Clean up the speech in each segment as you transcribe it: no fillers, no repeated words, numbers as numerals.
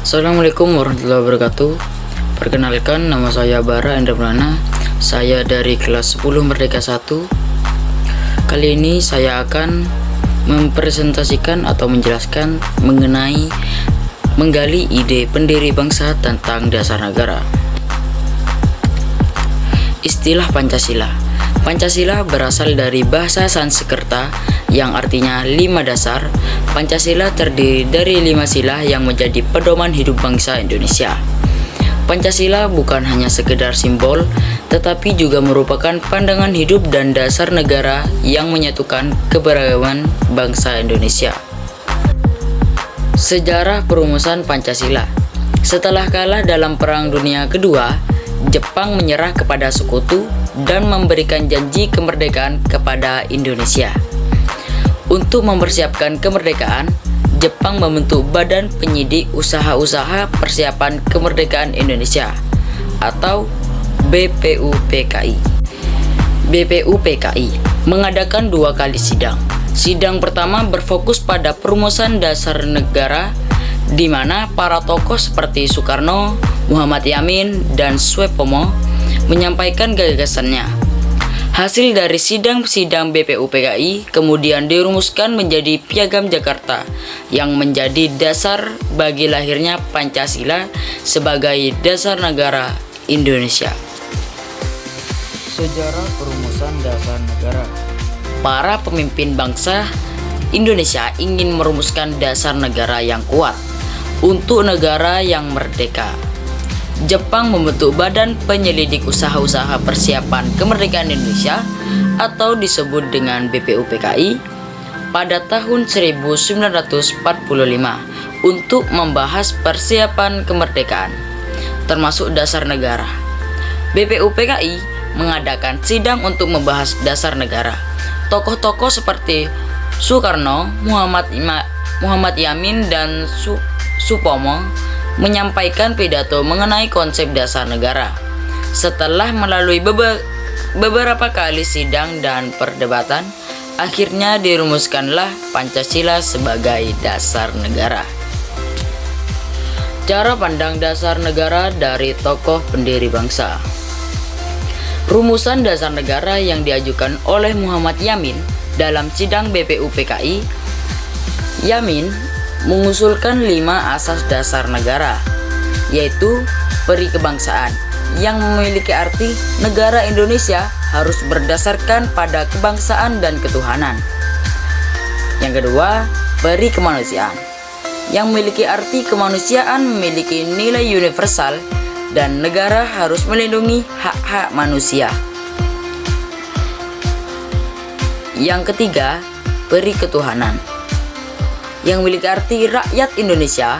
Assalamualaikum warahmatullahi wabarakatuh. Perkenalkan, nama saya Bara Endraplana. Saya dari kelas 10 Merdeka 1. Kali ini saya akan mempresentasikan atau menjelaskan mengenai menggali ide pendiri bangsa tentang dasar negara. Istilah Pancasila. Pancasila berasal dari bahasa Sanskerta yang artinya 5 dasar. Pancasila terdiri dari 5 sila yang menjadi pedoman hidup bangsa Indonesia. Pancasila bukan hanya sekedar simbol, tetapi juga merupakan pandangan hidup dan dasar negara yang menyatukan keberagaman bangsa Indonesia. Sejarah perumusan Pancasila. Setelah kalah dalam Perang Dunia Kedua, Jepang menyerah kepada sekutu dan memberikan janji kemerdekaan kepada Indonesia. Untuk mempersiapkan kemerdekaan, Jepang membentuk Badan Penyidik Usaha-Usaha Persiapan Kemerdekaan Indonesia atau BPUPKI. BPUPKI mengadakan 2 kali sidang. Sidang pertama berfokus pada perumusan dasar negara, di mana para tokoh seperti Soekarno, Muhammad Yamin, dan Suetomo menyampaikan gagasannya. Hasil dari sidang-sidang BPUPKI kemudian dirumuskan menjadi Piagam Jakarta yang menjadi dasar bagi lahirnya Pancasila sebagai dasar negara Indonesia. Sejarah perumusan dasar negara. Para pemimpin bangsa Indonesia ingin merumuskan dasar negara yang kuat untuk negara yang merdeka. Jepang membentuk Badan Penyelidik Usaha-Usaha Persiapan Kemerdekaan Indonesia atau disebut dengan BPUPKI pada tahun 1945 untuk membahas persiapan kemerdekaan, termasuk dasar negara. BPUPKI mengadakan sidang untuk membahas dasar negara. Tokoh-tokoh seperti Soekarno, Muhammad Yamin, dan Supomo menyampaikan pidato mengenai konsep dasar negara. Setelah melalui beberapa kali sidang dan perdebatan, akhirnya dirumuskanlah Pancasila sebagai dasar negara. Cara pandang dasar negara dari tokoh pendiri bangsa. Rumusan dasar negara yang diajukan oleh Muhammad Yamin dalam sidang BPUPKI. Yamin mengusulkan 5 asas dasar negara, yaitu peri kebangsaan, yang memiliki arti negara Indonesia harus berdasarkan pada kebangsaan dan ketuhanan. Yang kedua, peri kemanusiaan, yang memiliki arti kemanusiaan memiliki nilai universal dan negara harus melindungi hak-hak manusia. Yang ketiga, peri ketuhanan, yang memiliki arti rakyat Indonesia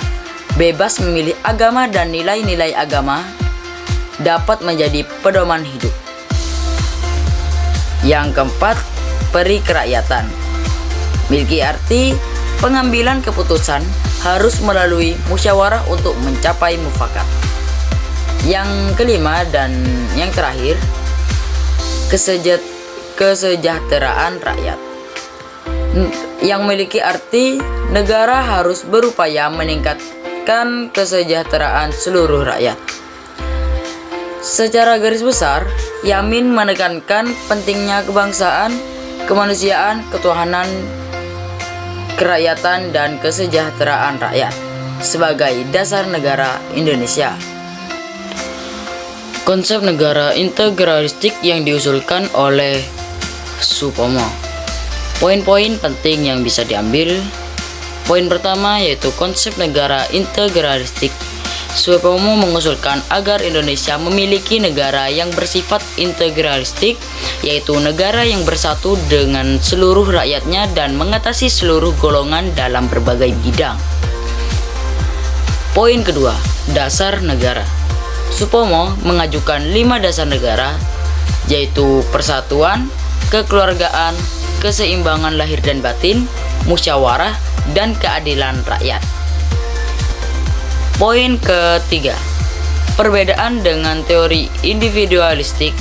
bebas memilih agama dan nilai-nilai agama dapat menjadi pedoman hidup. Yang keempat, peri kerakyatan, memiliki arti pengambilan keputusan harus melalui musyawarah untuk mencapai mufakat. Yang kelima dan yang terakhir, kesejahteraan rakyat, yang memiliki arti negara harus berupaya meningkatkan kesejahteraan seluruh rakyat. Secara garis besar, Yamin menekankan pentingnya kebangsaan, kemanusiaan, ketuhanan, kerakyatan, dan kesejahteraan rakyat sebagai dasar negara Indonesia. Konsep negara integralistik yang diusulkan oleh Supomo. Poin-poin penting yang bisa diambil. Poin pertama yaitu konsep negara integralistik. Supomo mengusulkan agar Indonesia memiliki negara yang bersifat integralistik, yaitu negara yang bersatu dengan seluruh rakyatnya dan mengatasi seluruh golongan dalam berbagai bidang. Poin kedua, dasar negara. Supomo mengajukan 5 dasar negara, yaitu persatuan, kekeluargaan, keseimbangan lahir dan batin, musyawarah, dan keadilan rakyat. Poin ketiga, perbedaan dengan teori individualistik.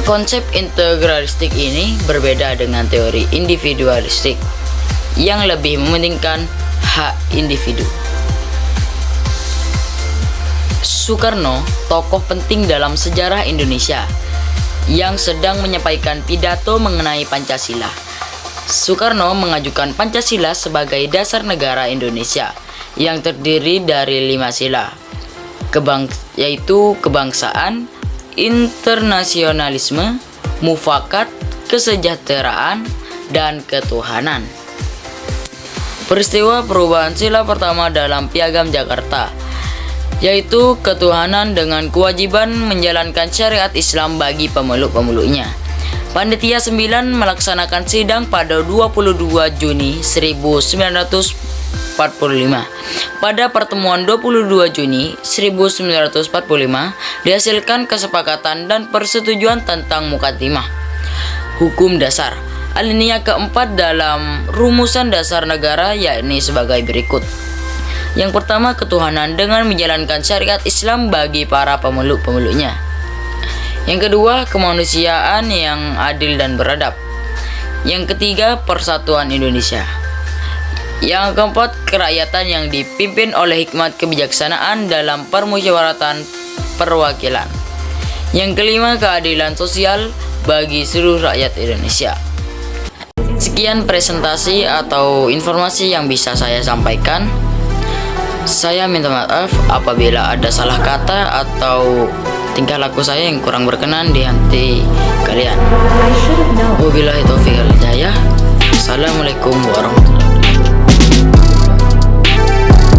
Konsep integralistik ini berbeda dengan teori individualistik yang lebih mementingkan hak individu. Soekarno, tokoh penting dalam sejarah Indonesia, yang sedang menyampaikan pidato mengenai Pancasila. Soekarno mengajukan Pancasila sebagai dasar negara Indonesia yang terdiri dari 5 sila, yaitu kebangsaan, internasionalisme, mufakat, kesejahteraan, dan ketuhanan. Peristiwa perubahan sila pertama dalam Piagam Jakarta, yaitu ketuhanan dengan kewajiban menjalankan syariat Islam bagi pemeluk-pemeluknya. Panitia 9 melaksanakan sidang pada 22 Juni 1945. Pada pertemuan 22 Juni 1945 dihasilkan kesepakatan dan persetujuan tentang Mukaddimah Hukum Dasar. Alinea keempat dalam Rumusan Dasar Negara yakni sebagai berikut. Yang pertama, ketuhanan dengan menjalankan syariat Islam bagi para pemeluk-pemeluknya. Yang kedua, kemanusiaan yang adil dan beradab. Yang ketiga, persatuan Indonesia. Yang keempat, kerakyatan yang dipimpin oleh hikmat kebijaksanaan dalam permusyawaratan perwakilan. Yang kelima, keadilan sosial bagi seluruh rakyat Indonesia. Sekian presentasi atau informasi yang bisa saya sampaikan. Saya minta maaf apabila ada salah kata atau tingkah laku saya yang kurang berkenan di hati kalian. Wabillahi taufiq wal hidayah. Assalamualaikum warahmatullahi wabarakatuh.